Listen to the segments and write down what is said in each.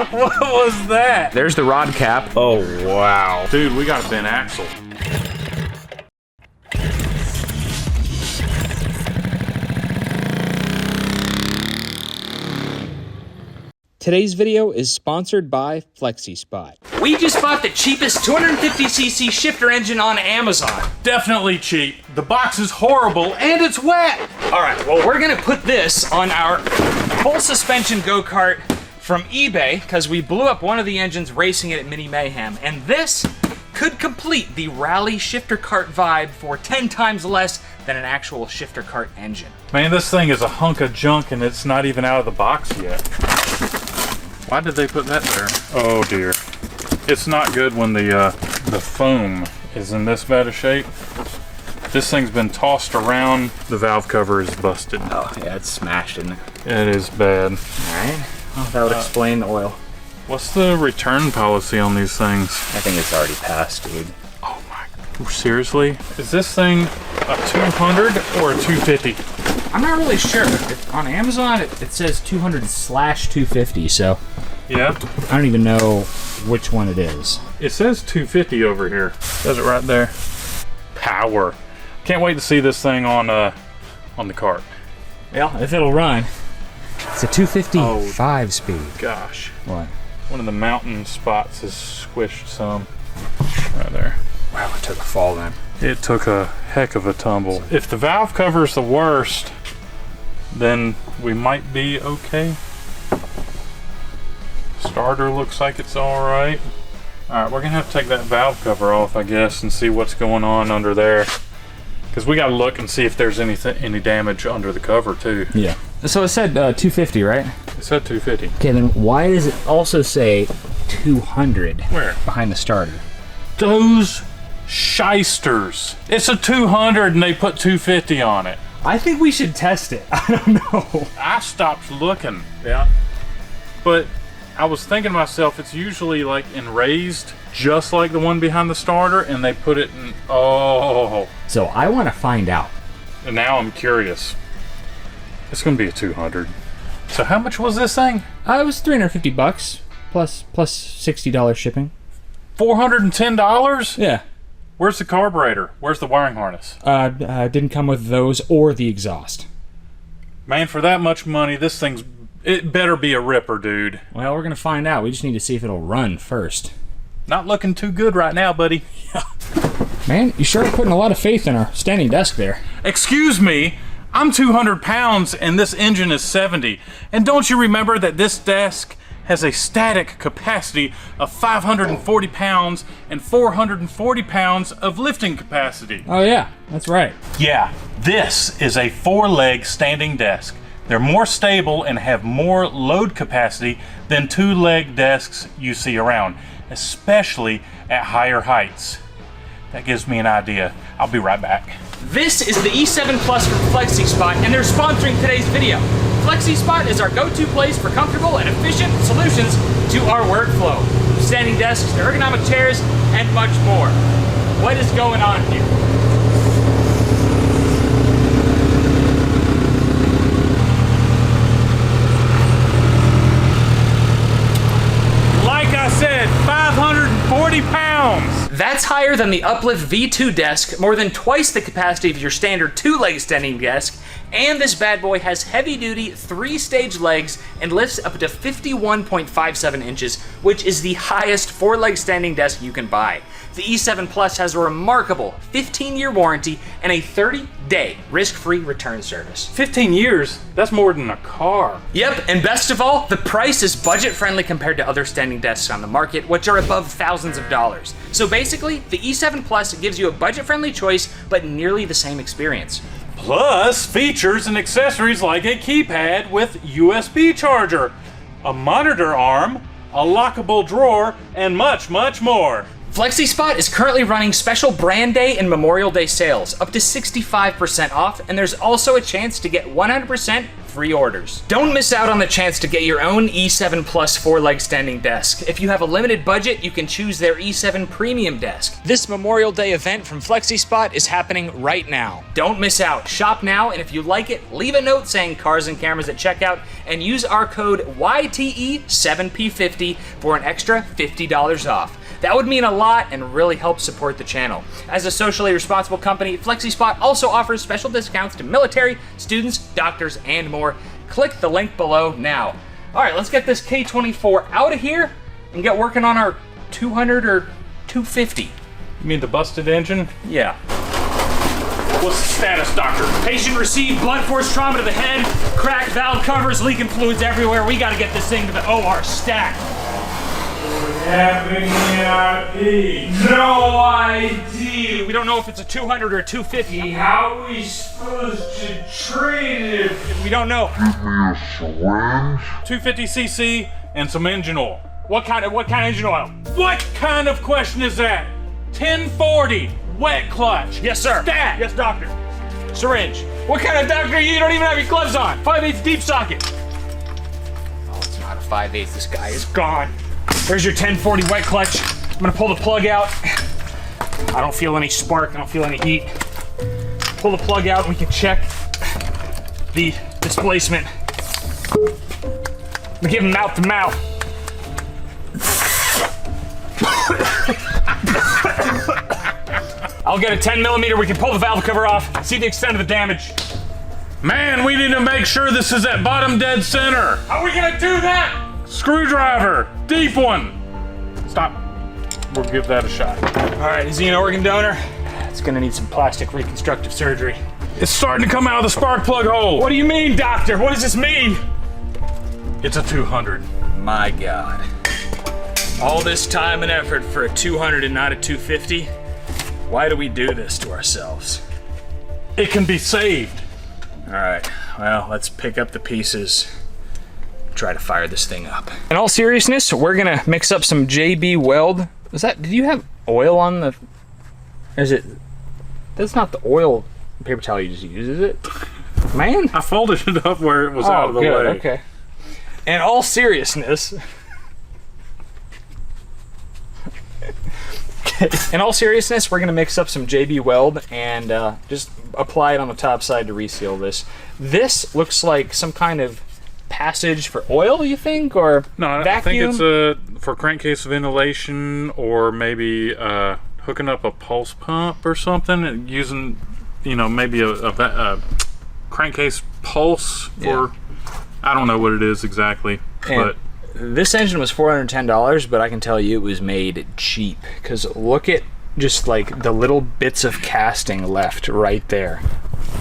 What was that? There's the rod cap. Oh, wow. Dude, we got a bent axle. Today's video is sponsored by FlexiSpot. We just bought the cheapest 250cc shifter engine on Amazon. Definitely cheap. The box is horrible and it's wet. All right, well, we're gonna put this on our full suspension go-kart from eBay because we blew up one of the engines racing it at Mini Mayhem. And this could complete the rally shifter kart vibe for 10 times less than an actual shifter kart engine. Man, this thing is a hunk of junk and it's not even out of the box yet. Why did they put that there? Oh dear. It's not good when the foam is in this bad a shape. This thing's been tossed around. The valve cover is busted. Oh yeah, it's smashed, isn't it? It is bad. All right, well, that would explain the oil. What's the return policy on these things? I think it's already passed, dude. Oh my, seriously? Is this thing a 200 or a 250? I'm not really sure. On Amazon, it says 200/250, so yeah. I don't even know which one it is. It says 250 over here. Says it right there. Power. Can't wait to see this thing on the kart. Well, if it'll run. It's a 255 speed. Gosh. What? One of the mountain spots is squished some. Right there. Wow, it took a fall then. It took a heck of a tumble. If the valve cover's the worst, then we might be okay. Starter looks like it's all right. All right, we're gonna have to take that valve cover off, I guess, and see what's going on under there. Because we gotta look and see if there's any damage under the cover too. Yeah. So it said 250, right? It said 250. Okay, then why does it also say 200? Where? Behind the starter. Those shysters. It's a 200 and they put 250 on it. I think we should test it. I don't know. I stopped looking. Yeah. But I was thinking to myself, it's usually like in raised, just like the one behind the starter, and they put it in, oh. So I want to find out. And now I'm curious. It's gonna be a 200. So how much was this thing? It was $350 plus $60 shipping. $410? Yeah. Where's the carburetor? Where's the wiring harness? Didn't come with those or the exhaust. Man, for that much money, this thing's, it better be a ripper, dude. Well, we're gonna find out. We just need to see if it'll run first. Not looking too good right now, buddy. Yeah. Man, you sure are putting a lot of faith in our standing desk there. Excuse me, I'm 200 pounds and this engine is 70. And don't you remember that this desk has a static capacity of 540 pounds and 440 pounds of lifting capacity? Oh yeah, that's right. Yeah, this is a 4-leg standing desk. They're more stable and have more load capacity than 2-leg desks you see around, especially at higher heights. That gives me an idea. I'll be right back. This is the E7 Plus from FlexiSpot, and they're sponsoring today's video. FlexiSpot is our go-to place for comfortable and efficient solutions to our workflow. Standing desks, ergonomic chairs, and much more. What is going on here? Like I said, 540 pounds. That's higher than the Uplift V2 desk, more than twice the capacity of your standard 2-leg standing desk, and this bad boy has heavy-duty 3-stage legs and lifts up to 51.57 inches, which is the highest 4-leg standing desk you can buy. The E7 Plus has a remarkable 15-year warranty and a 30-day risk-free return service. 15 years? That's more than a car. Yep, and best of all, the price is budget-friendly compared to other standing desks on the market, which are above thousands of dollars. So basically, the E7 Plus gives you a budget-friendly choice, but nearly the same experience. Plus features and accessories like a keypad with USB charger, a monitor arm, a lockable drawer, and much, much more. FlexiSpot is currently running special Brand Day and Memorial Day sales, up to 65% off, and there's also a chance to get 100% free orders. Don't miss out on the chance to get your own E7 Plus 4-leg standing desk. If you have a limited budget, you can choose their E7 Premium desk. This Memorial Day event from FlexiSpot is happening right now. Don't miss out. Shop now, and if you like it, leave a note saying Cars and Cameras at checkout and use our code YTE7P50 for an extra $50 off. That would mean a lot and really help support the channel. As a socially responsible company, FlexiSpot also offers special discounts to military, students, doctors, and more. Click the link below now. All right, let's get this K24 out of here and get working on our 200 or 250. You mean the busted engine? Yeah. What's the status, doctor? Patient received blunt force trauma to the head, cracked valve covers, leaking fluids everywhere. We gotta get this thing to the OR stat. Having ID. No idea. We don't know if it's a 200 or a 250. How are we supposed to treat it? We don't know. 250cc and some engine oil. What kind of engine oil? What kind of question is that? 1040 wet clutch. Yes, sir. Stat. Yes, doctor. Syringe. What kind of doctor are you? You don't even have your gloves on. 5/8 deep socket. Oh, it's not a 5/8. This guy is gone. There's your 1040 wet clutch. I'm gonna pull the plug out. I don't feel any spark. I don't feel any heat. Pull the plug out and we can check the displacement. We give him mouth to mouth. I'll get a 10mm. We can pull the valve cover off, see the extent of the damage. Man, we need to make sure this is at bottom dead center. How are we gonna do that? Screwdriver, deep one. Stop. We'll give that a shot. All right, is he an organ donor? It's gonna need some plastic reconstructive surgery. It's starting to come out of the spark plug hole. What do you mean, doctor? What does this mean? It's a 200. My God. All this time and effort for a 200 and not a 250? Why do we do this to ourselves? It can be saved. All right, well, let's pick up the pieces. Try to fire this thing up. In all seriousness, we're gonna mix up some JB Weld. Did you have oil on the, is it, that's not the oil paper towel you just use, is it? Man. I folded it up where it was out of the way. Okay. In all seriousness, we're gonna mix up some JB Weld and just apply it on the top side to reseal this. This looks like some kind of passage for oil, you think, or no? Vacuum? I think it's for crankcase ventilation, or maybe hooking up a pulse pump or something, and using, you know, maybe a crankcase pulse for. Yeah. I don't know what it is exactly, but this engine was $410, but I can tell you it was made cheap, because look at just like the little bits of casting left right there.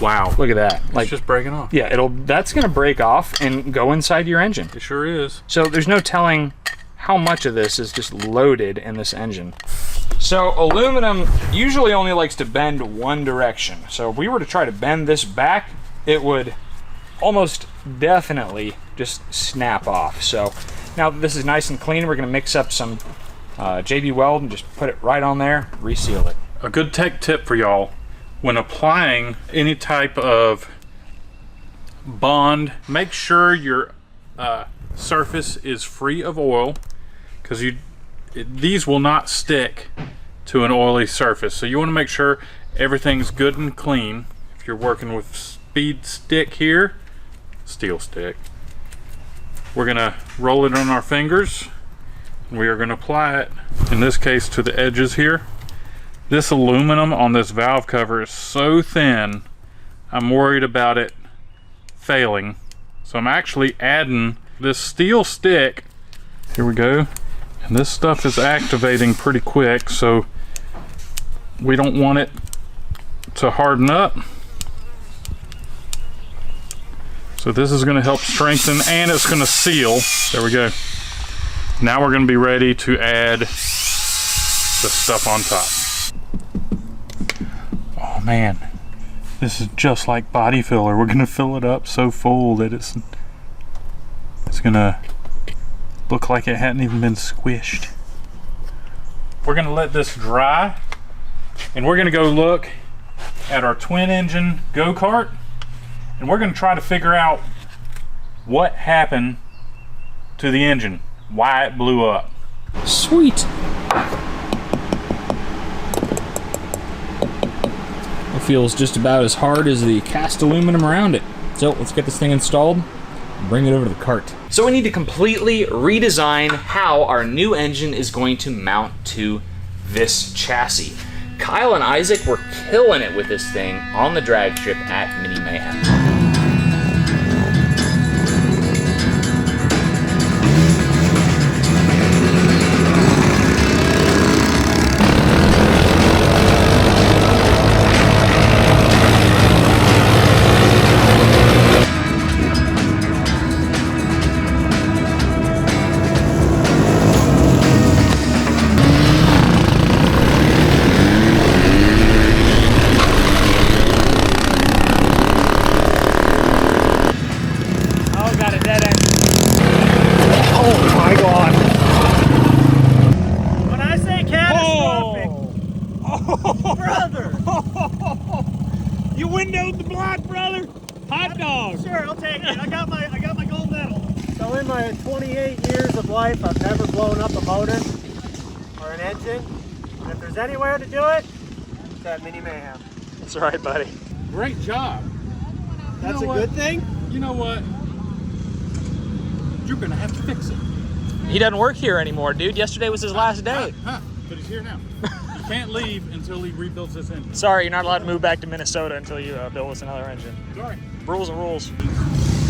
Wow, look at that. Like, it's just breaking off. Yeah, that's gonna break off and go inside your engine. It sure is. So there's no telling how much of this is just loaded in this engine. So aluminum usually only likes to bend one direction. So if we were to try to bend this back, it would almost definitely just snap off. So now that this is nice and clean, we're gonna mix up some JB Weld and just put it right on there, reseal it. A good tech tip for y'all: when applying any type of bond, make sure your surface is free of oil, because these will not stick to an oily surface. So you want to make sure everything's good and clean. If you're working with speed stick here, steel stick, we're gonna roll it on our fingers. We are gonna apply it, in this case, to the edges here. This aluminum on this valve cover is so thin, I'm worried about it failing. So I'm actually adding this steel stick. Here we go. And this stuff is activating pretty quick, so we don't want it to harden up. So this is gonna help strengthen, and it's gonna seal. There we go. Now we're gonna be ready to add the stuff on top. Oh man, this is just like body filler. We're gonna fill it up so full that it's gonna look like it hadn't even been squished. We're gonna let this dry, and we're gonna go look at our twin engine go-kart, and we're gonna try to figure out what happened to the engine, why it blew up. Sweet. It feels just about as hard as the cast aluminum around it. So let's get this thing installed and bring it over to the cart. So we need to completely redesign how our new engine is going to mount to this chassis. Kyle and Isaac were killing it with this thing on the drag strip at Mini Mayhem. You windowed the block, brother. Hot dog. Sure, I'll take it. I got my gold medal. So in my 28 years of life, I've never blown up a motor or an engine. And if there's anywhere to do it, it's at Mini Mayhem. That's right, buddy. Great job. That's a good thing? You know what? You're gonna have to fix it. He doesn't work here anymore, dude. Yesterday was his last day. But he's here now. You can't leave until he rebuilds this engine. Sorry, you're not allowed to move back to Minnesota until you build us another engine. Sorry. Rules are rules.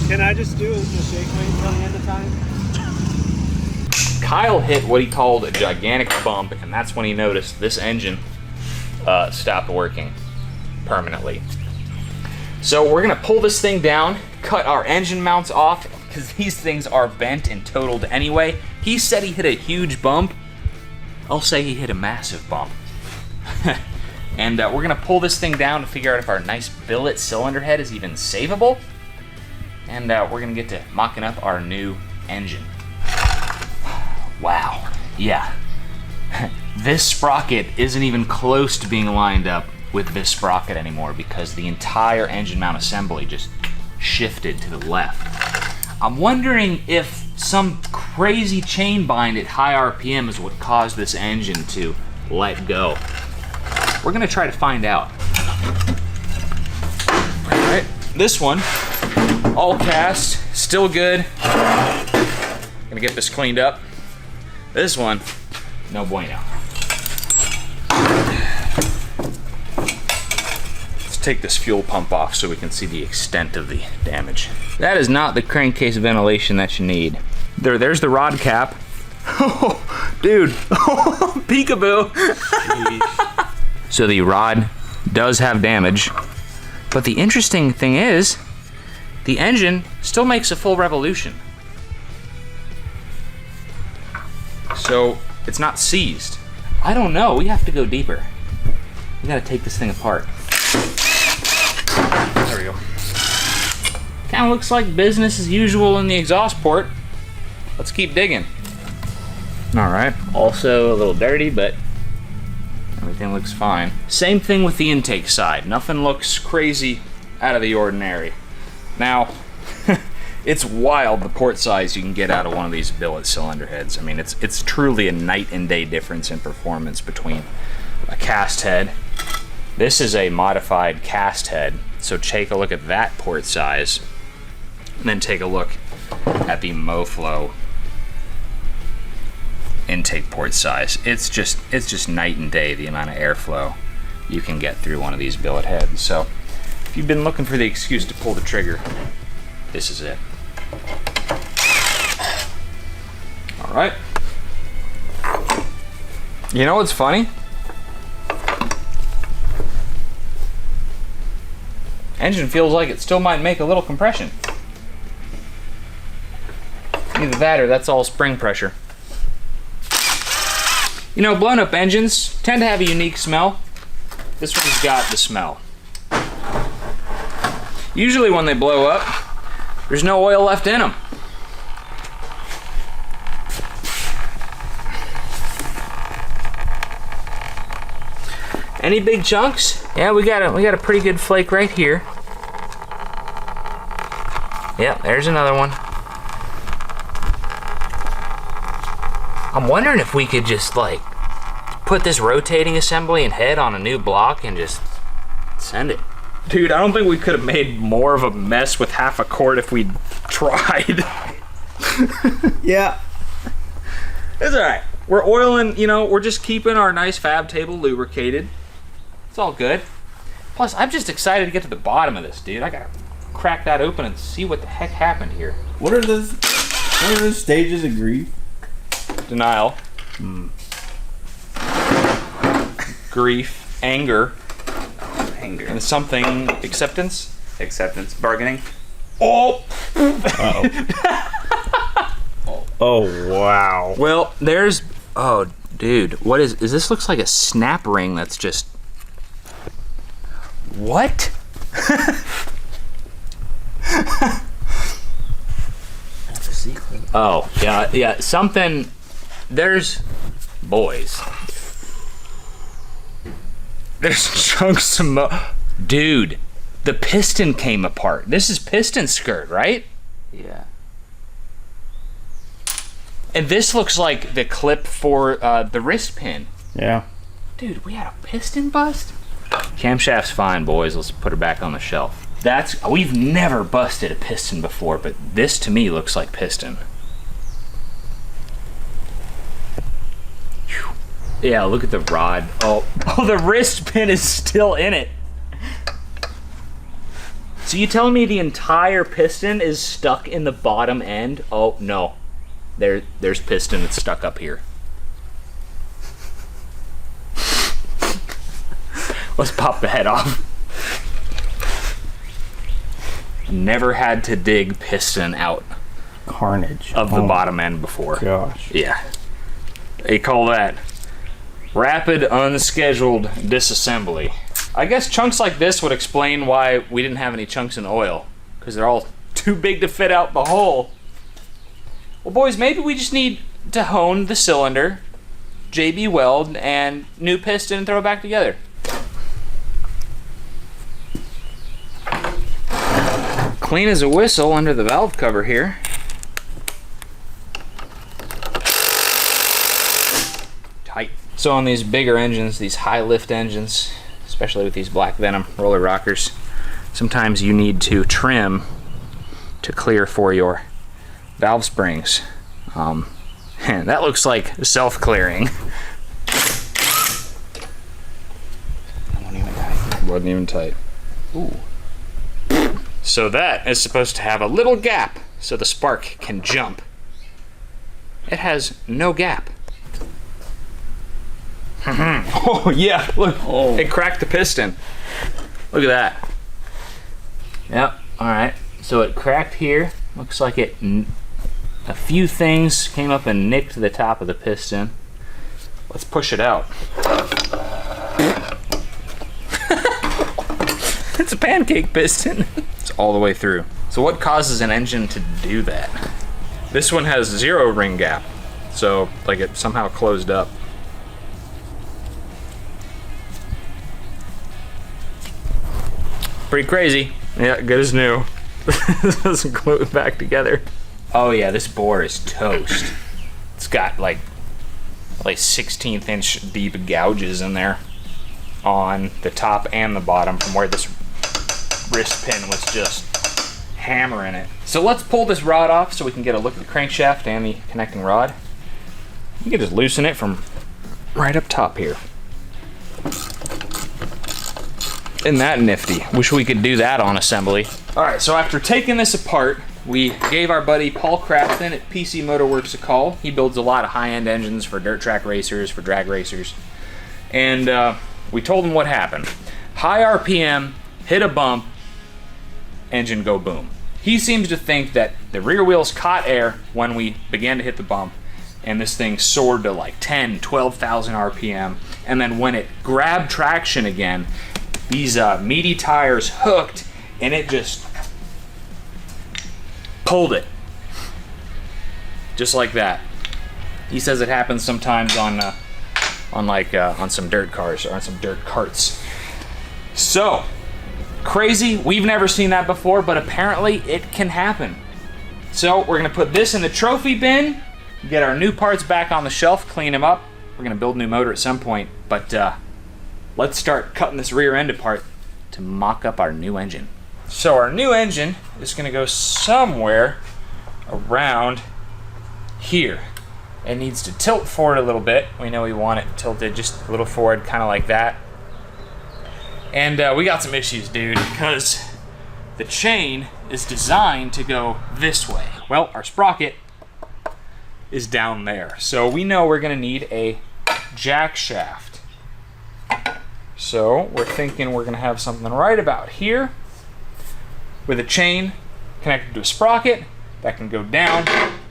Can I just do a shake weight until the end of time? Kyle hit what he called a gigantic bump, and that's when he noticed this engine stopped working permanently. So we're gonna pull this thing down, cut our engine mounts off, because these things are bent and totaled anyway. He said he hit a huge bump. I'll say he hit a massive bump. And we're gonna pull this thing down to figure out if our nice billet cylinder head is even savable. And we're gonna get to mocking up our new engine. Wow, yeah. This sprocket isn't even close to being lined up with this sprocket anymore because the entire engine mount assembly just shifted to the left. I'm wondering if some crazy chain bind at high RPM is what caused this engine to let go. We're gonna try to find out. All right, this one, all cast, still good. Gonna get this cleaned up. This one, no bueno. Let's take this fuel pump off so we can see the extent of the damage. That is not the crankcase ventilation that you need. There's the rod cap. Oh, dude, peekaboo. So the rod does have damage, but the interesting thing is, the engine still makes a full revolution. So it's not seized. I don't know, we have to go deeper. We gotta take this thing apart. There we go. Kinda looks like business as usual in the exhaust port. Let's keep digging. All right, also a little dirty, but everything looks fine. Same thing with the intake side. Nothing looks crazy out of the ordinary. Now, it's wild the port size you can get out of one of these billet cylinder heads. I mean, it's truly a night and day difference in performance between a cast head. This is a modified cast head, so take a look at that port size, and then take a look at the MoFlow intake port size. It's just night and day the amount of airflow you can get through one of these billet heads. So if you've been looking for the excuse to pull the trigger, this is it. All right. You know what's funny? Engine feels like it still might make a little compression. Either that or that's all spring pressure. You know, blown up engines tend to have a unique smell. This one's got the smell. Usually when they blow up, there's no oil left in them. Any big chunks? Yeah, we got a pretty good flake right here. Yep, there's another one. I'm wondering if we could just like put this rotating assembly and head on a new block and just send it. Dude, I don't think we could have made more of a mess with half a quart if we'd tried. Yeah. It's all right. We're oiling, you know, we're just keeping our nice fab table lubricated. It's all good. Plus, I'm just excited to get to the bottom of this, dude. I gotta crack that open and see what the heck happened here. What are the stages of grief? Denial. Grief. Anger. Anger. And something. Acceptance. Acceptance. Bargaining. Oh! Oh, wow. Well, there's... Oh, dude. What is this? Looks like a snap ring that's just... What? That's a secret. Oh, yeah, something... There's... Boys. There's chunks of Dude, the piston came apart. This is piston skirt, right? Yeah. And this looks like the clip for the wrist pin. Yeah. Dude, we had a piston bust? Camshaft's fine, boys. Let's put her back on the shelf. We've never busted a piston before, but this to me looks like piston. Whew. Yeah, look at the rod. Oh, the wrist pin is still in it. So you telling me the entire piston is stuck in the bottom end? Oh, no. There's piston that's stuck up here. Let's pop the head off. Never had to dig piston out Carnage. of the bottom end before. Gosh. Yeah. They call that rapid unscheduled disassembly. I guess chunks like this would explain why we didn't have any chunks in oil, because they're all too big to fit out the hole. Well, boys, maybe we just need to hone the cylinder, JB weld, and new piston and throw it back together. Clean as a whistle under the valve cover here. Tight. So on these bigger engines, these high lift engines, especially with these Black Venom roller rockers, sometimes you need to trim to clear for your valve springs. And that looks like self-clearing. Wasn't even tight. Ooh. So that is supposed to have a little gap so the spark can jump. It has no gap. Oh yeah, look, it cracked the piston. Look at that. Yep, alright. So it cracked here. Looks like a few things came up and nicked the top of the piston. Let's push it out. It's a pancake piston. It's all the way through. So what causes an engine to do that? This one has 0 ring gap. So like it somehow closed up. Pretty crazy. Yeah, good as new. Doesn't glue it back together. Oh yeah, this bore is toast. It's got like 16th inch deep gouges in there on the top and the bottom from where this wrist pin was just hammering it. So let's pull this rod off so we can get a look at the crankshaft and the connecting rod. You can just loosen it from right up top here. Isn't that nifty? Wish we could do that on assembly. All right, so after taking this apart, we gave our buddy Paul Crafton at PC Motorworks a call. He builds a lot of high-end engines for dirt track racers, for drag racers. And we told him what happened. High RPM, hit a bump, engine go boom. He seems to think that the rear wheels caught air when we began to hit the bump, and this thing soared to like 10, 12,000 RPM. And then when it grabbed traction again, these meaty tires hooked, and it just pulled it. Just like that. He says it happens sometimes on some dirt cars or on some dirt carts. So, crazy. We've never seen that before, but apparently it can happen. So we're gonna put this in the trophy bin. get our new parts back on the shelf, clean them up. We're gonna build a new motor at some point, but let's start cutting this rear end apart to mock up our new engine. So our new engine is gonna go somewhere around here. It needs to tilt forward a little bit. We know we want it tilted just a little forward, kind of like that. And we got some issues, dude, because the chain is designed to go this way. Well, our sprocket is down there. So we know we're gonna need a jack shaft. So we're thinking we're gonna have something right about here with a chain connected to a sprocket that can go down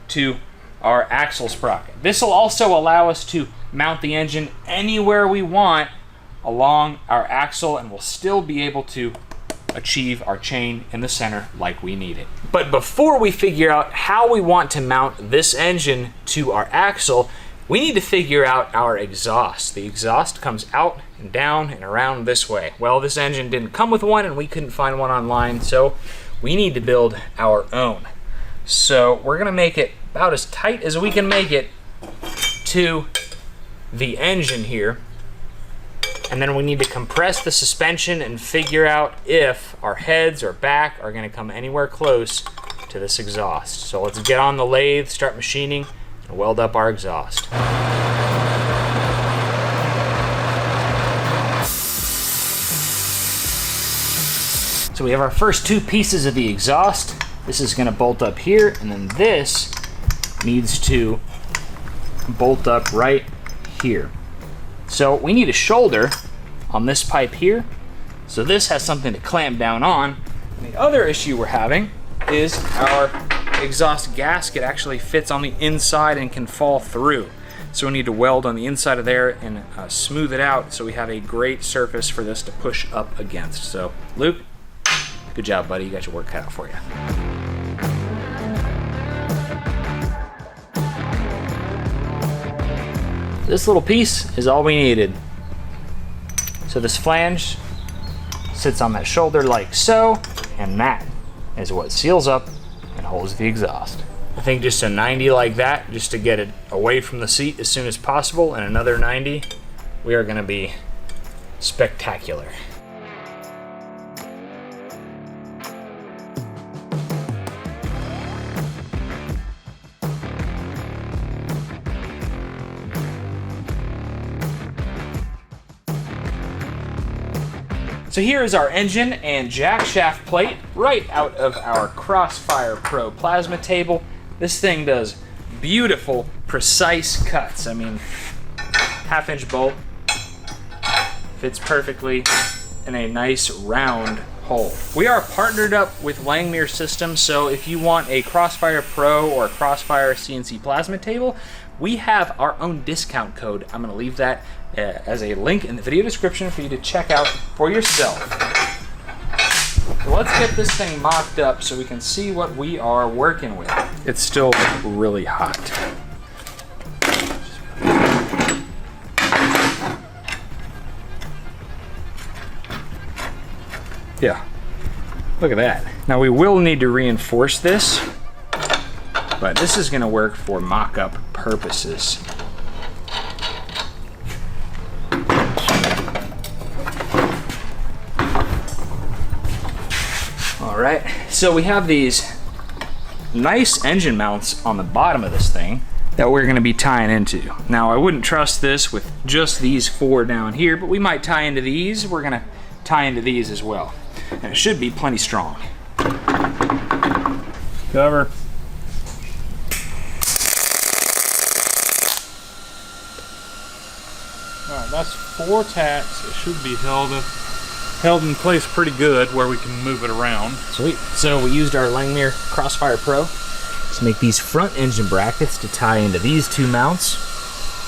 to our axle sprocket. This will also allow us to mount the engine anywhere we want along our axle, and we'll still be able to achieve our chain in the center like we need it. But before we figure out how we want to mount this engine to our axle, we need to figure out our exhaust. The exhaust comes out and down and around this way. Well, this engine didn't come with one and we couldn't find one online, so we need to build our own. So we're gonna make it about as tight as we can make it to the engine here. And then we need to compress the suspension and figure out if our heads or back are gonna come anywhere close to this exhaust. So let's get on the lathe, start machining, and weld up our exhaust. So we have our first two pieces of the exhaust. This is gonna bolt up here, and then this needs to bolt up right here. So we need a shoulder on this pipe here. So this has something to clamp down on. And the other issue we're having is our exhaust gasket actually fits on the inside and can fall through. So we need to weld on the inside of there and smooth it out so we have a great surface for this to push up against. So Luke, good job, buddy. You got your work cut out for you. This little piece is all we needed. So this flange sits on that shoulder like so, and that is what seals up and holds the exhaust. I think just a 90 like that, just to get it away from the seat as soon as possible, and another 90, we are gonna be spectacular. So here is our engine and jack shaft plate right out of our Crossfire Pro plasma table. This thing does beautiful, precise cuts. I mean, 1/2-inch bolt fits perfectly in a nice round hole. We are partnered up with Langmuir Systems, so if you want a Crossfire Pro or a Crossfire CNC plasma table, we have our own discount code. I'm gonna leave that as a link in the video description for you to check out for yourself. So let's get this thing mocked up so we can see what we are working with. It's still really hot. Yeah, look at that. Now we will need to reinforce this, but this is gonna work for mock-up purposes. All right, so we have these nice engine mounts on the bottom of this thing that we're gonna be tying into. Now, I wouldn't trust this with just these 4 down here, but we might tie into these. We're gonna tie into these as well. And it should be plenty strong. Cover. All right, that's 4 tacks. It should be held in place pretty good where we can move it around. Sweet. So we used our Langmuir Crossfire Pro to make these front engine brackets to tie into these 2 mounts.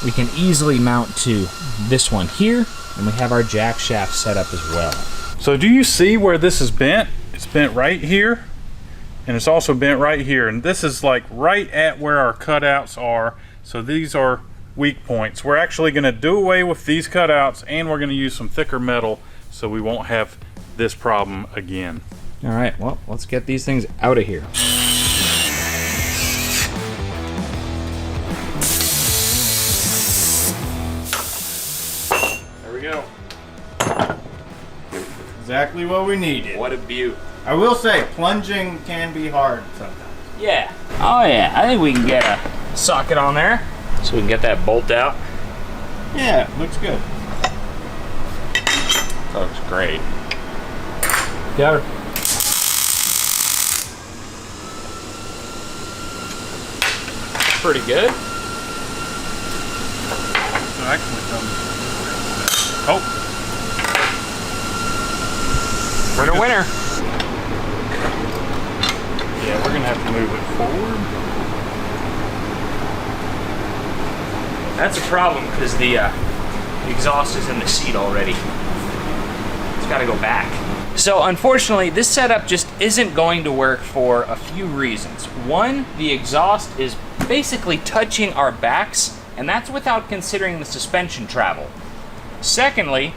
We can easily mount to this one here, and we have our jack shaft set up as well. So do you see where this is bent? It's bent right here, and it's also bent right here. And this is like right at where our cutouts are. So these are weak points. We're actually gonna do away with these cutouts, and we're gonna use some thicker metal so we won't have this problem again. All right, well, let's get these things out of here. we go. Exactly what we needed. What a beaut. I will say, plunging can be hard sometimes. Yeah. Oh yeah, I think we can get a socket on there so we can get that bolt out. Yeah, looks good. That looks great. Got her. Pretty good. Actually, oh. We're the winner. Yeah, we're gonna have to move it forward. That's a problem because the exhaust is in the seat already. It's got to go back. So unfortunately, this setup just isn't going to work for a few reasons. One, the exhaust is basically touching our backs, and that's without considering the suspension travel. Secondly,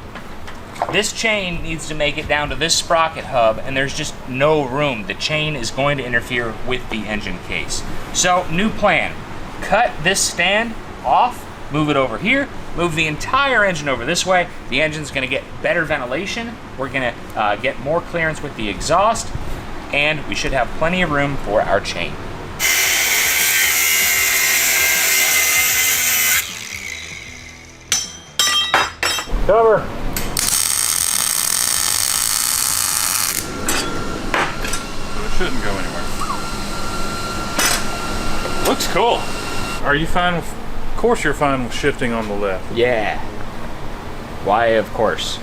this chain needs to make it down to this sprocket hub, and there's just no room. The chain is going to interfere with the engine case. So, new plan. Cut this stand off, move it over here, move the entire engine over this way. The engine's gonna get better ventilation. We're gonna get more clearance with the exhaust, and we should have plenty of room for our chain. Cover. It shouldn't go anywhere. Looks cool. Are you fine with? Of course, you're fine with shifting on the left. Yeah. Why, of course.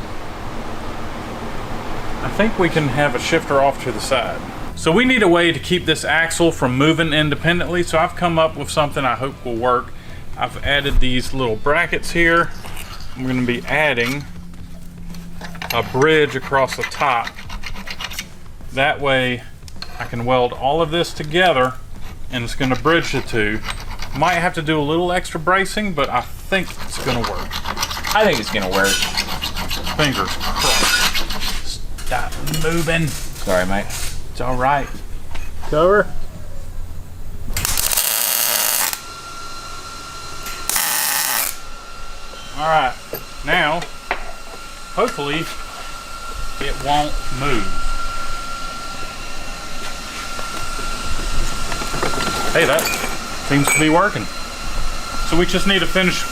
I think we can have a shifter off to the side. So we need a way to keep this axle from moving independently. So I've come up with something I hope will work. I've added these little brackets here. I'm going to be adding a bridge across the top. That way I can weld all of this together and it's going to bridge the two. Might have to do a little extra bracing, but I think it's going to work. I think it's gonna work. Fingers crossed. Stop moving. Sorry, mate. It's all right. Cover. All right. Now, hopefully, it won't move. Hey, that seems to be working. So we just need to finish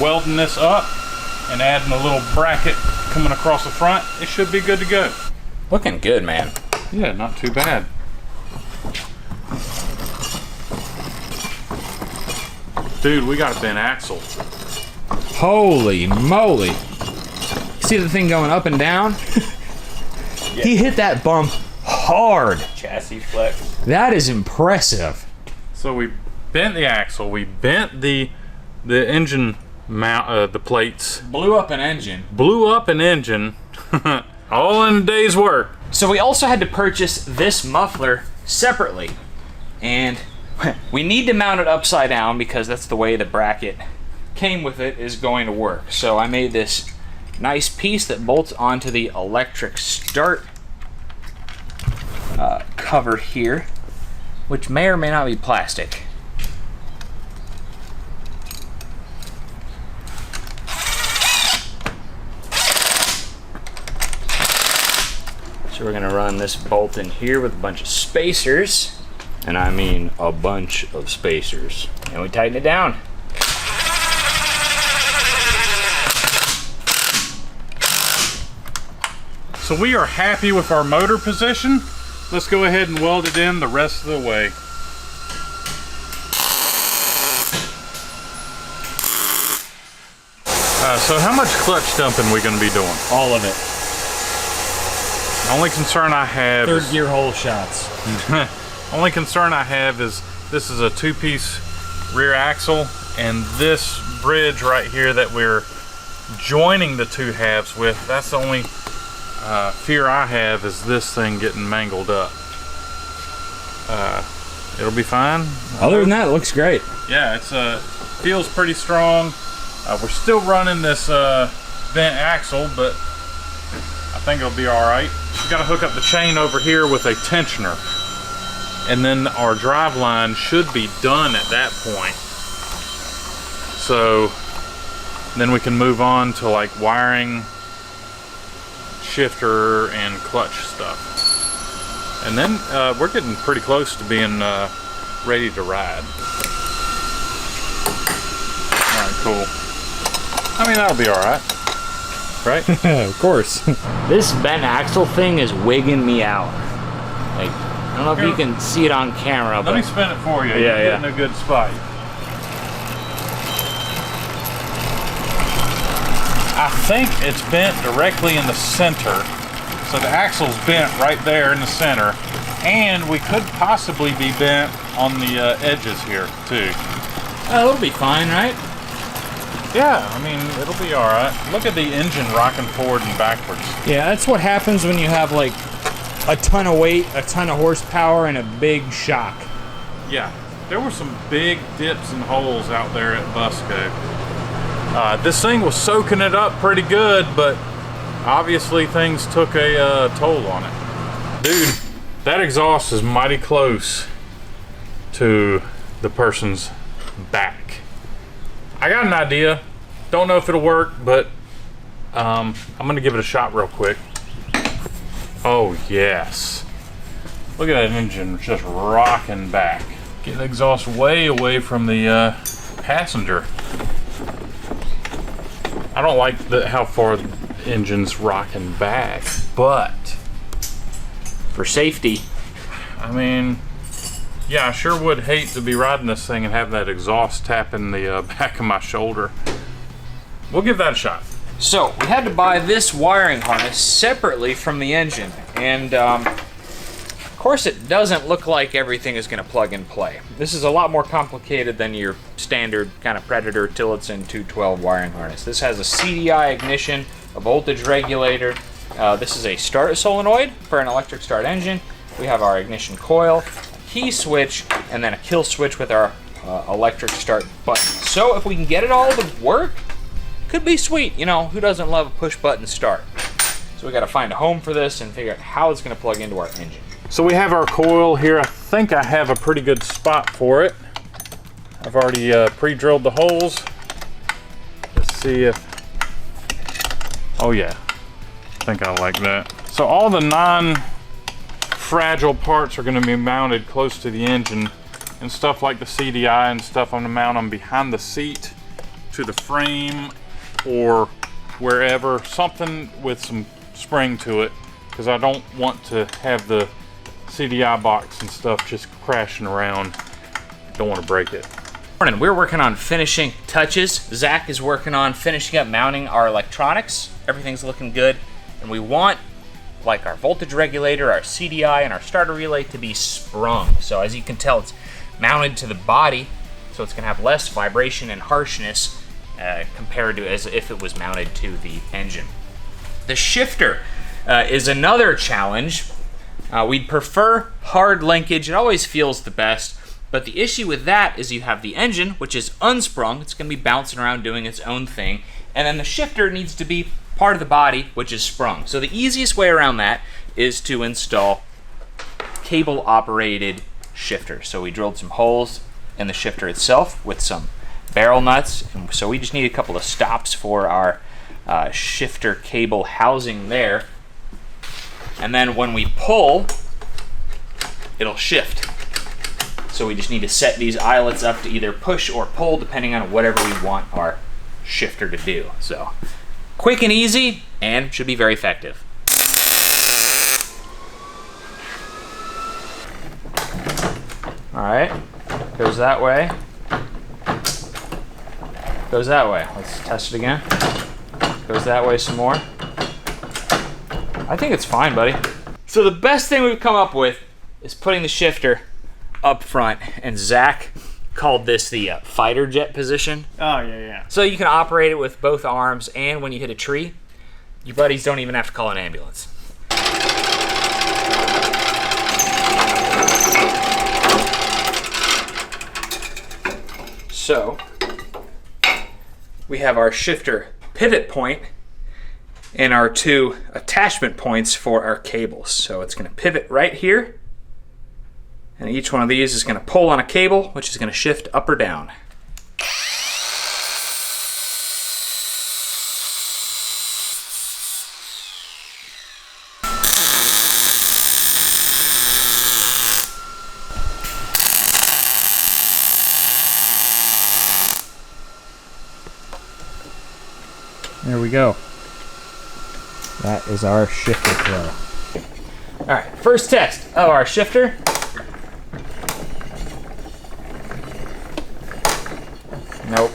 welding this up and adding a little bracket coming across the front. It should be good to go. Looking good, man. Yeah, not too bad. Dude, we got a bent axle. Holy moly. See the thing going up and down? He hit that bump hard. Chassis flex. That is impressive. So we bent the axle, we bent the engine mount, the plates, Blew up an engine. blew up an engine, all in a day's work. So we also had to purchase this muffler separately, and we need to mount it upside down because that's the way the bracket came with it is going to work. So I made this nice piece that bolts onto the electric start cover here, which may or may not be plastic. So we're gonna run this bolt in here with a bunch of spacers, and I mean a bunch of spacers, and we tighten it down. So we are happy with our motor position. Let's go ahead and weld it in the rest of the way. So how much clutch dumping are we going to be doing? All of it. The only concern I have Third gear hole shots. only concern I have is this is a two-piece rear axle, and this bridge right here that we're joining the two halves with, that's the only fear I have is this thing getting mangled up. It'll be fine. Other than that, it looks great. Yeah, it's feels pretty strong. We're still running this bent axle, but I think it'll be all right. We got to hook up the chain over here with a tensioner, and then our driveline should be done at that point. So Then we can move on to like wiring, shifter, and clutch stuff. And then we're getting pretty close to being ready to ride. Alright, cool. I mean, that'll be alright. Right? Of course. This bent axle thing is wigging me out. Like, I don't know if you can see it on camera, but Let me spin it for you. Yeah, You're yeah. getting a good spot. I think it's bent directly in the center. So the axle's bent right there in the center. And we could possibly be bent on the edges here, too. it'll be fine, right? Yeah, I mean, it'll be alright. Look at the engine rocking forward and backwards. Yeah, that's what happens when you have like a ton of weight, a ton of horsepower, and a big shock. Yeah, there were some big dips and holes out there at Busco. This thing was soaking it up pretty good, but obviously things took a toll on it. Dude, that exhaust is mighty close to the person's back. I got an idea. Don't know if it'll work, but I'm gonna give it a shot real quick. Oh yes. Look at that engine just rocking back. Get the exhaust way away from the passenger. I don't like how far the engine's rocking back, but For safety. I mean, yeah, I sure would hate to be riding this thing and have that exhaust tapping the back of my shoulder. We'll give that a shot. So, we had to buy this wiring harness separately from the engine, and of course it doesn't look like everything is going to plug and play. This is a lot more complicated than your standard kind of Predator Tillotson 212 wiring harness. This has a CDI ignition, a voltage regulator. This is a start solenoid for an electric start engine. We have our ignition coil, a key switch, and then a kill switch with our electric start button. So if we can get it all to work, could be sweet. You know, who doesn't love a push button start? So we got to find a home for this and figure out how it's going to plug into our engine. So we have our coil here. I think I have a pretty good spot for it. I've already pre-drilled the holes. Let's see if, oh yeah, I think I like that. So all the non-fragile parts are going to be mounted close to the engine, and stuff like the CDI and stuff, I'm going to mount them behind the seat to the frame or wherever, something with some spring to it, because I don't want to have the CDI box and stuff just crashing around. Don't want to break it. Morning, we're working on finishing touches. Zach is working on finishing up mounting our electronics. Everything's looking good, and we want like our voltage regulator, our CDI, and our starter relay to be sprung. So as you can tell, it's mounted to the body, so it's gonna have less vibration and harshness compared to as if it was mounted to the engine. The shifter is another challenge. We'd prefer hard linkage. It always feels the best, but the issue with that is you have the engine, which is unsprung. It's going to be bouncing around doing its own thing, and then the shifter needs to be part of the body, which is sprung. So the easiest way around that is to install cable-operated shifter. So we drilled some holes in the shifter itself with some barrel nuts, and so we just need a couple of stops for our shifter cable housing there. And then when we pull, it'll shift. So we just need to set these eyelets up to either push or pull depending on whatever we want our shifter to do. So quick and easy, and should be very effective. All right, goes that way. Goes that way. Let's test it again. Goes that way some more. I think it's fine, buddy. So the best thing we've come up with is putting the shifter up front, and Zach called this the fighter jet position. Oh, yeah. So you can operate it with both arms, and when you hit a tree, your buddies don't even have to call an ambulance. So we have our shifter pivot point and our two attachment points for our cables. So it's going to pivot right here, and each one of these is going to pull on a cable, which is going to shift up or down. There we go. That is our shifter throw. All right, first test of our shifter. Nope.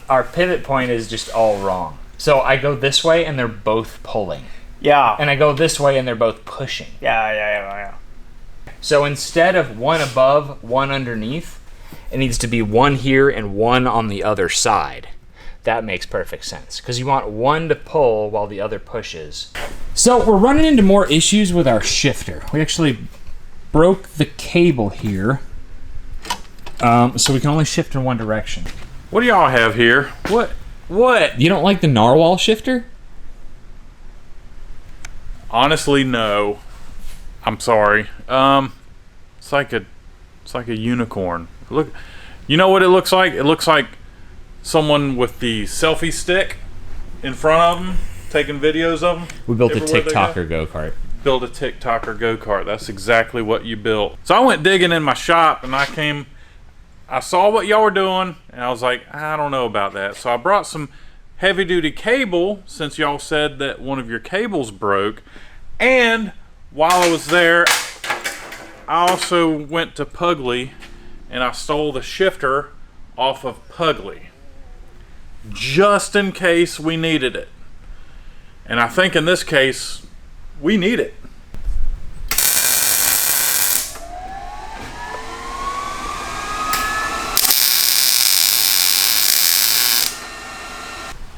Our pivot point is just all wrong. So I go this way and they're both pulling. Yeah. And I go this way and they're both pushing. Yeah. So instead of one above, one underneath, it needs to be one here and one on the other side. That makes perfect sense, because you want one to pull while the other pushes. So we're running into more issues with our shifter. We actually broke the cable here, so we can only shift in one direction. What do y'all have here? What? You don't like the narwhal shifter? Honestly, no. I'm sorry. It's like a unicorn. Look, you know what it looks like? It looks like someone with the selfie stick in front of them, taking videos of them. We built a everywhere they TikToker go-kart. Built a TikToker go-kart. That's exactly what you built. So I went digging in my shop and I saw what y'all were doing and I was like, I don't know about that. So I brought some heavy-duty cable, since y'all said that one of your cables broke. And while I was there, I also went to Pugly and I stole the shifter off of Pugly, just in case we needed it. And I think in this case, we need it.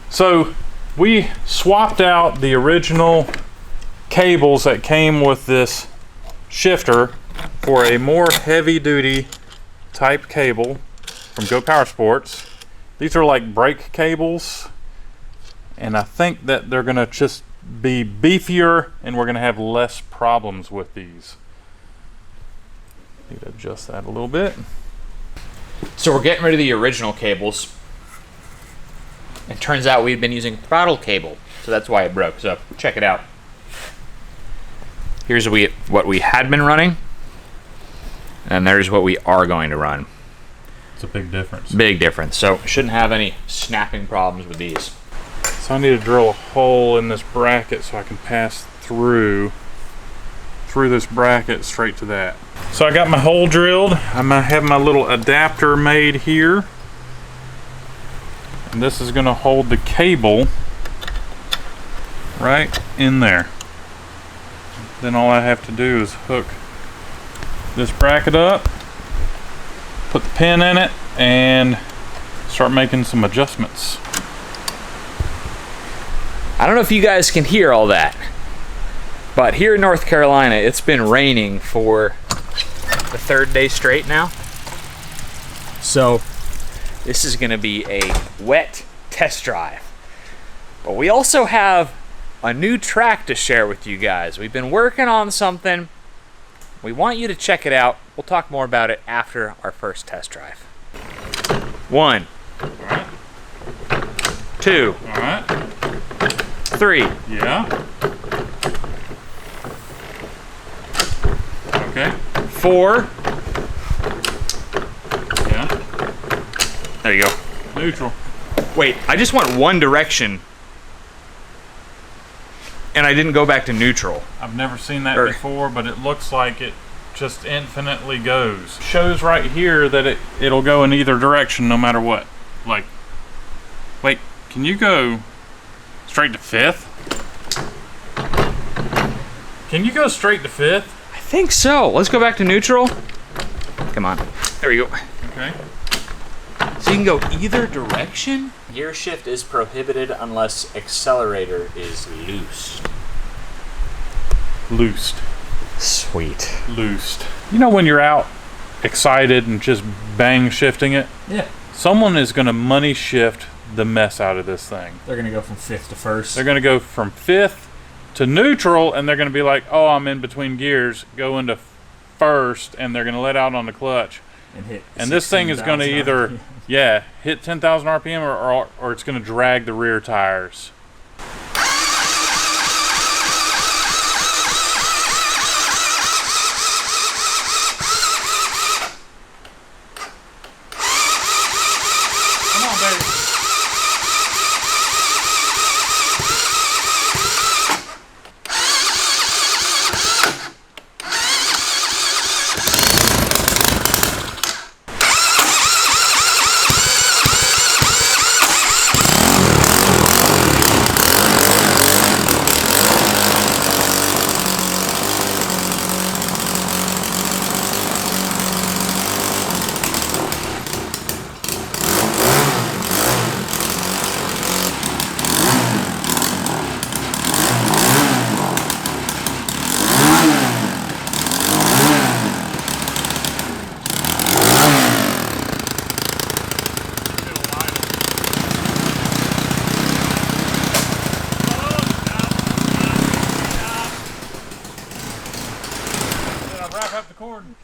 So we swapped out the original cables that came with this shifter for a more heavy-duty type cable from Go Power Sports. These are like brake cables, and I think that they're gonna just be beefier and we're gonna have less problems with these. Need to adjust that a little bit. So we're getting rid of the original cables. It turns out we'd been using throttle cable, so that's why it broke. So check it out. Here's what we had been running, and there's what we are going to run. It's a big difference. Big difference. So shouldn't have any snapping problems with these. So I need to drill a hole in this bracket so I can pass through this bracket straight to that. So I got my hole drilled. I have my little adapter made here. And this is gonna hold the cable right in there. Then all I have to do is hook this bracket up, put the pin in it, and start making some adjustments. I don't know if you guys can hear all that, but here in North Carolina, it's been raining for the third day straight now. So this is gonna be a wet test drive. But we also have a new track to share with you guys. We've been working on something. We want you to check it out. We'll talk more about it after our first test drive. 1, 2, All right. 3. Yeah. Okay. 4. Yeah. There you go. Neutral. Wait, I just went one direction and I didn't go back to neutral. I've never seen that Or- before, but it looks like it just infinitely goes. Shows right here that it'll go in either direction no matter what. Like, wait, can you go straight to 5th? Can you go straight to 5th? I think so. Let's go back to neutral. Come on. There we go. Okay. So you can go either direction. Gear shift is prohibited unless accelerator is loose. Loosed. Sweet. Loosed. You know when you're out excited and just bang shifting it? Yeah. Someone is gonna money shift the mess out of this thing. They're gonna go from 5th to 1st. They're gonna go from 5th to neutral, and they're gonna be like, oh, I'm in between gears, go into 1st, and they're gonna let out on the clutch. And this thing is going to either, yeah, hit 10,000 RPM or it's going to drag the rear tires. Come on, baby.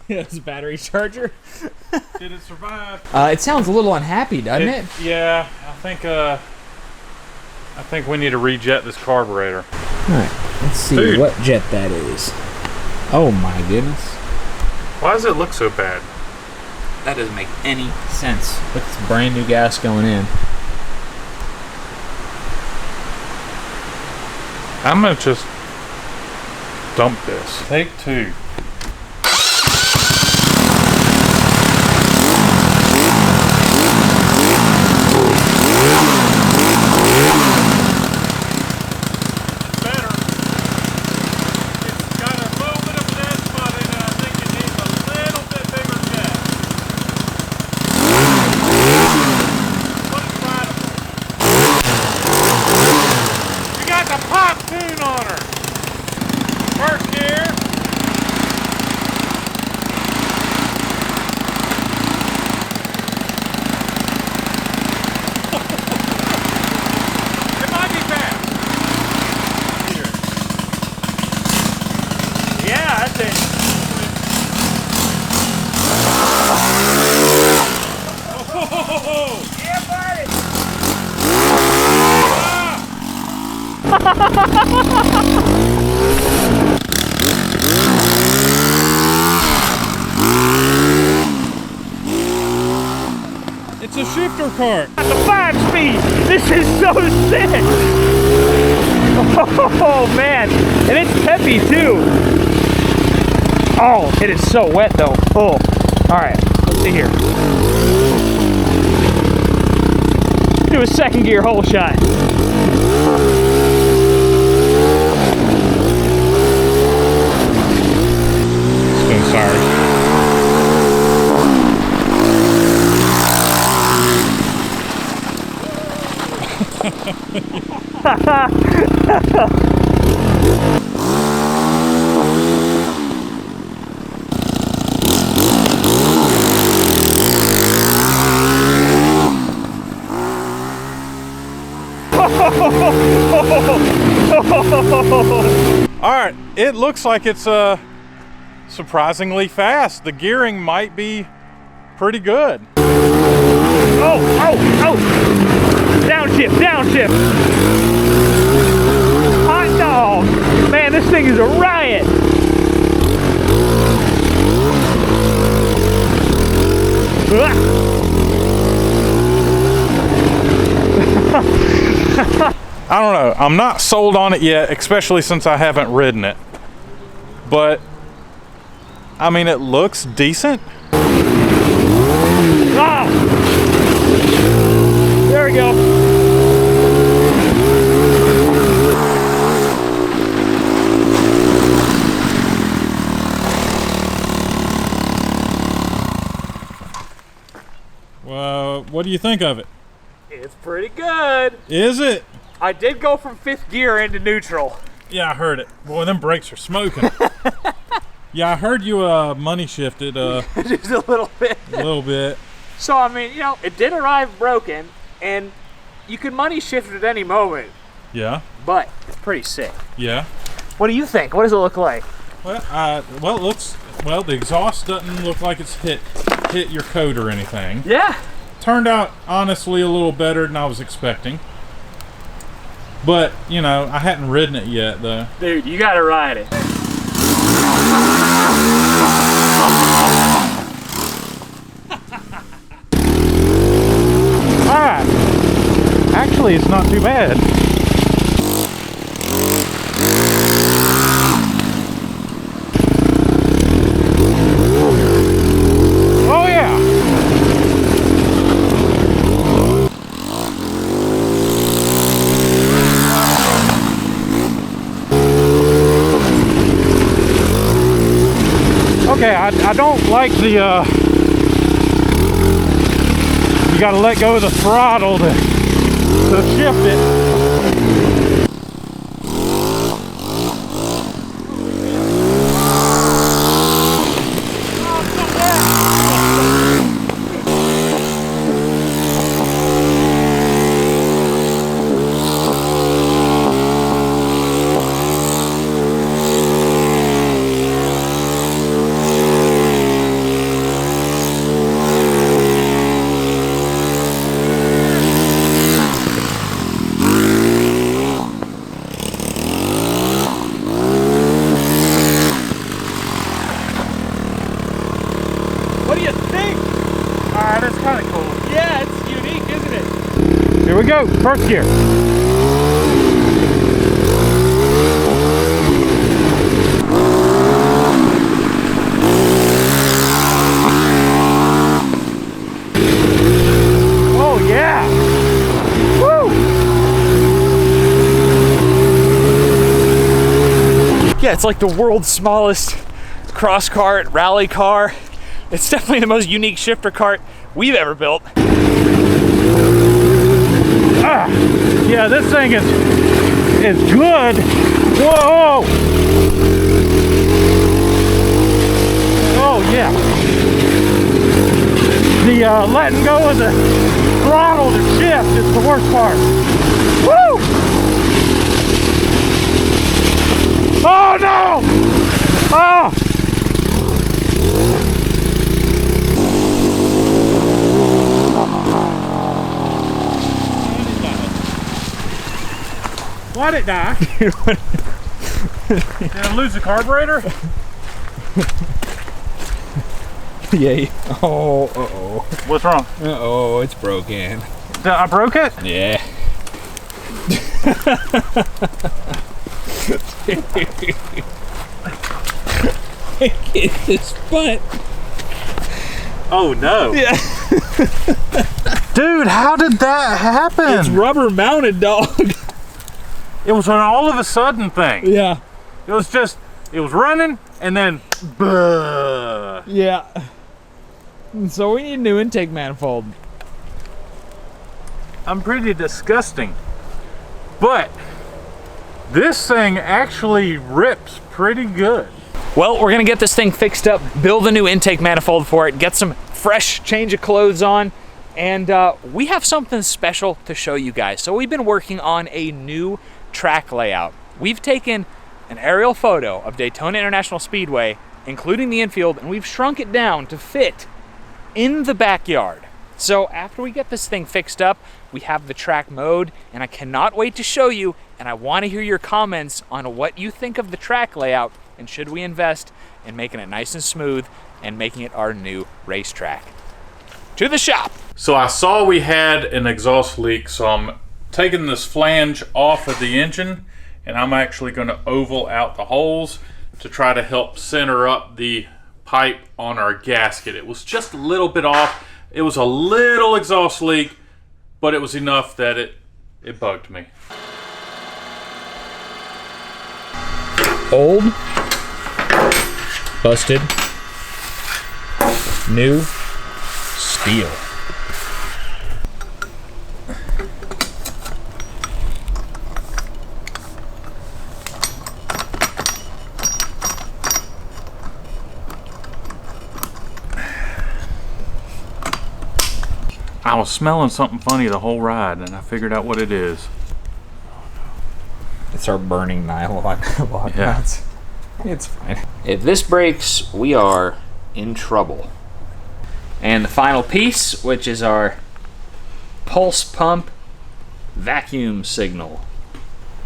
It's a battery charger. Did it survive? It sounds a little unhappy, doesn't it? Yeah, I think we need to rejet this carburetor. Alright, let's see Dude. what jet that is. Oh my goodness. Why does it look so bad? That doesn't make any Sense. Look, it's brand new gas going in. I'm gonna just dump this. Take 2. It's a shifter cart. The 5-speed. This is so sick. Oh man, and it's peppy too. Oh, it is so wet though. Oh, all right. Let's see here. Do a second gear hole shot. So sorry. All right, it looks like it's surprisingly fast. The gearing might be pretty good. Oh, oh, oh. Downshift, downshift. Hot dog. Man, this thing is a riot. I don't know. I'm not sold on it yet, especially since I haven't ridden it. But, I mean, it looks decent. Ah! There we go. Well, what do you think of it? It's pretty good. Is it? I did go from 5th gear into neutral. Yeah, I heard it. Boy, them brakes are smoking. Yeah, I heard you money shifted Just a little bit. a little bit. So, I mean, you know, it did arrive broken, and you could money shift at any moment, Yeah, but it's pretty sick. yeah. What do you think? What does it look like? Well, it looks, well, the exhaust doesn't look like it's hit your coat or anything. Yeah. Turned out, honestly, a little better than I was expecting. But, you know, I hadn't ridden it yet, though. Dude, you gotta ride it. Alright. Actually, it's not too bad. Oh, yeah. Okay, I don't like the, you gotta let go of the throttle to shift it. go. First gear. Oh yeah. Woo! Yeah, it's like the world's smallest cross cart, rally car. It's definitely the most unique shifter cart we've ever built. Ah, yeah, this thing is good. Whoa! Oh yeah. The letting go of the throttle to shift is the worst part. Woo! Oh no! Oh! Why'd it die? Did I lose the carburetor? Yay. Oh, uh-oh. What's wrong? Uh-oh, it's broken. I broke it? Yeah. Get this butt. Oh no. Yeah. Dude, how did that happen? It's rubber mounted, dog. It was an all of a sudden thing. Yeah. It was just, it was running and then, buh. Yeah. So we need a new intake manifold. I'm pretty disgusting. But this thing actually rips pretty good. Well, we're gonna get this thing fixed up, build a new intake manifold for it, get some fresh change of clothes on, and we have something special to show you guys. So we've been working on a new track layout. We've taken an aerial photo of Daytona International Speedway, including the infield, and we've shrunk it down to fit in the backyard. So after we get this thing fixed up, we have the track mode, and I cannot wait to show you, and I want to hear your comments on what you think of the track layout, and should we invest in making it nice and smooth and making it our new racetrack. To the shop. So I saw we had an exhaust leak, so I'm taking this flange off of the engine, and I'm actually going to oval out the holes to try to help center up the pipe on our gasket. It was just a little bit off. It was a little exhaust leak, but it was enough that it bugged me. Old, busted, new, steel. I was smelling something funny the whole ride, and I figured out what it is. It's our burning nylon lock Yeah. nuts. It's fine. If this breaks, we are in trouble. And the final piece, which is our pulse pump vacuum signal.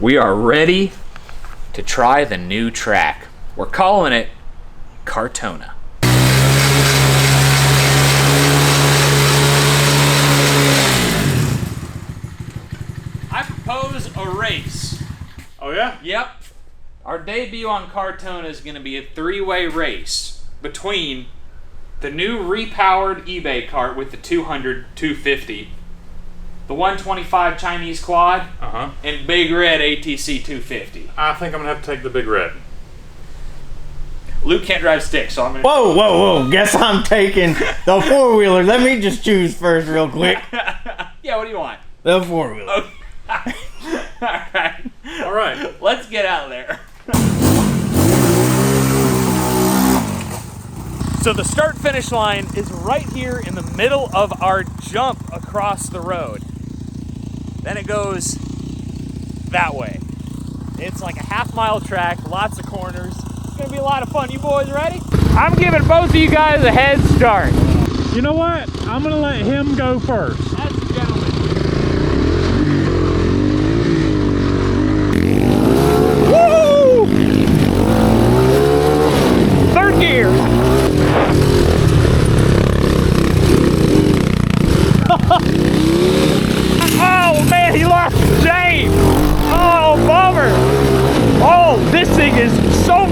We are ready to try the new track. We're calling it Carttona. I propose a race. Oh yeah? Yep. Our debut on Carttona is going to be a three-way race between the new repowered eBay cart with the 200, 250, the 125 Chinese quad, and Big Red ATC 250. I think I'm gonna have to take the Big Red. Luke can't drive stick, so I'm gonna... Whoa, whoa, whoa. Guess I'm taking the four-wheeler. Let me just choose first real quick. Yeah, what do you want? The four-wheeler. Okay. Alright. Alright. Let's get out there. So the start-finish line is right here in the middle of our jump across the road. Then it goes that way. It's like a half-mile track, lots of corners. It's gonna be a lot of fun. You boys ready? I'm giving both of you guys a head start. You know what? I'm gonna let him go first. That's a gentleman. Woo! Third gear. Oh man!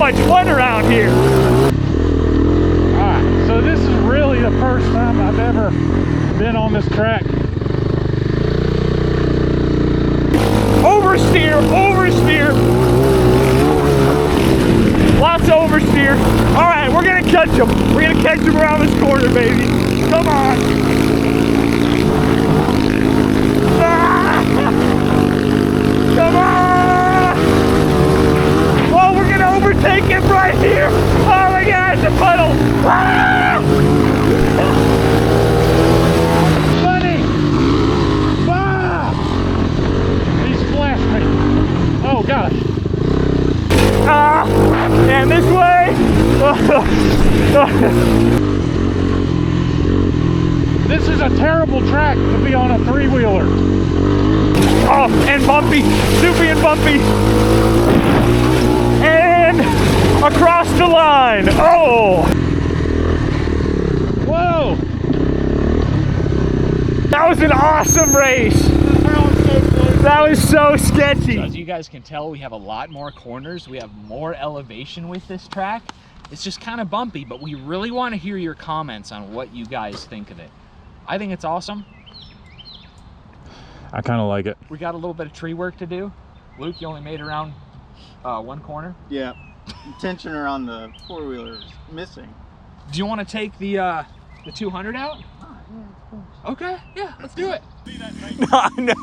much fun around here. Alright, so this is really the first time I've ever been on this track. Oversteer, oversteer. Lots of oversteer. All right, we're gonna catch him. We're gonna catch him around this corner, baby. Come on. Ah! Come on. Oh, we're gonna overtake him right here. Oh my God, the puddle. Ah! Buddy! Ah! He splashed me. Oh gosh. Ah! And this way. This is a terrible track to be on a three-wheeler. Oh, and bumpy, soupy and bumpy. And across the line. Oh! Whoa! That was an awesome race. That was so sketchy. As you guys can tell, we have a lot more corners. We have more elevation with this track. It's just kind of bumpy, but we really want to hear your comments on what you guys think of it. I think it's awesome. I kind of like it. We got a little bit of tree work to do. Luke, you only made around one corner. Yeah. Tension around the four-wheeler is missing. Do you want to take the 200 out? Okay, yeah, let's do it. No,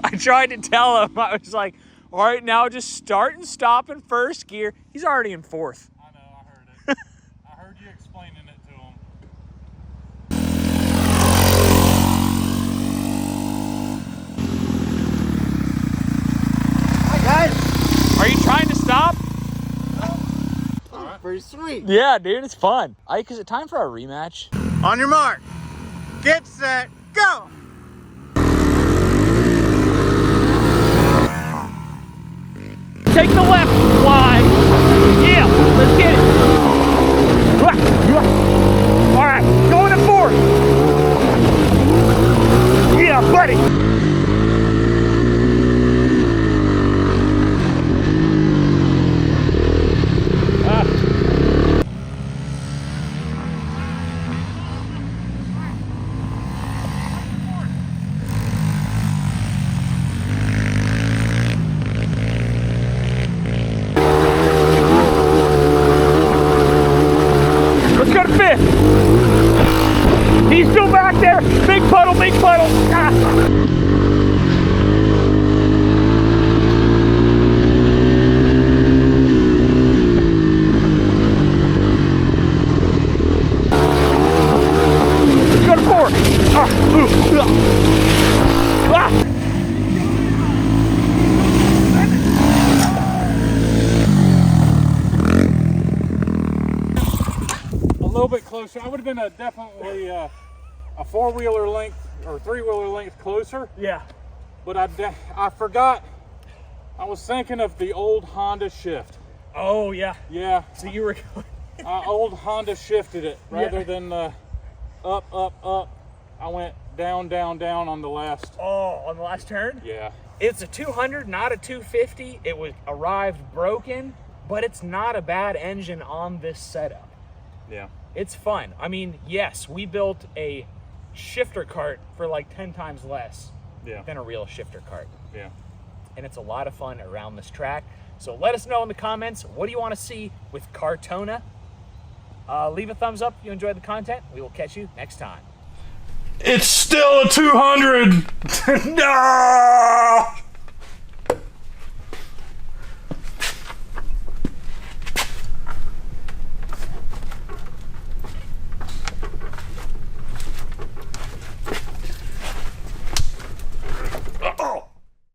I tried to tell him. I was like, all right, now just start and stop in first gear. He's already in fourth. I know, I heard it. I heard you explaining it to him. Hi guys. Are you trying to stop? Pretty sweet. Yeah, dude, it's fun. Ike, is it time for our rematch? On your mark. Get set. Go. Take the left line. Yeah, let's get it. All right, going to fourth. Yeah, buddy. He's still back there. Big puddle, big puddle. Ah. Let's go to four. A little bit closer. I would have been definitely a four-wheeler length or three-wheeler length closer. Yeah. But I forgot. I was thinking of the old Honda shift. Oh, yeah. Yeah. So you were Old Honda shifted it rather than up, up, up. I went down, down, down on the last. Oh, on the last turn? Yeah. It's a 200, not a 250. It was arrived broken, but it's not a bad engine on this setup. Yeah. It's fun. I mean, yes, we built a shifter cart for like 10 times less than a real shifter cart. Yeah. And it's a lot of fun around this track. So let us know in the comments, what do you want to see with Carttona? Leave a thumbs up if you enjoyed the content. We will catch you next time. It's still a 200! No!